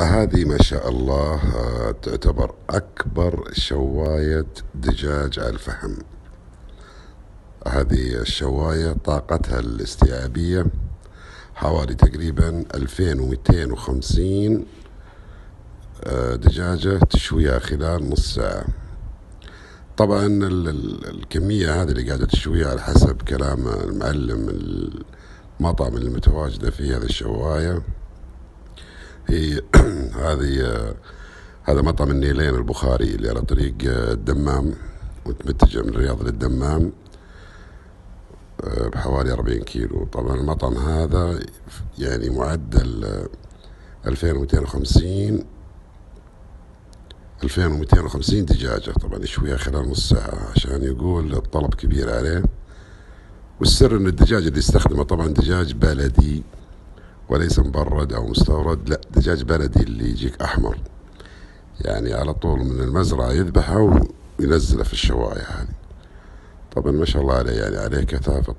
هذه ما شاء الله تعتبر أكبر شواية دجاج على الفحم. هذه الشواية طاقتها الاستيعابية حوالي تقريبا 2250 دجاجة تشويها خلال نص ساعة. طبعا الكمية هذه اللي قاعدة تشويها على حسب كلام المعلم المطعم اللي متواجدة فيه هذه الشواية هي هذا مطعم النيلين البخاري اللي على طريق الدمام، متجه من الرياض للدمام بحوالي 40 كيلو. طبعا المطعم هذا يعني معدل 2250 دجاجة طبعا يشويها خلال نص ساعة عشان يقول الطلب كبير عليه. والسر ان الدجاج اللي يستخدمه طبعا دجاج بلدي وليس مبرد او مستورد، لا دجاج بلدي اللي يجيك احمر، يعني على طول من المزرعة يذبحه وينزله في الشواية هذه. طبعا ما شاء الله عليه، يعني عليه كثافة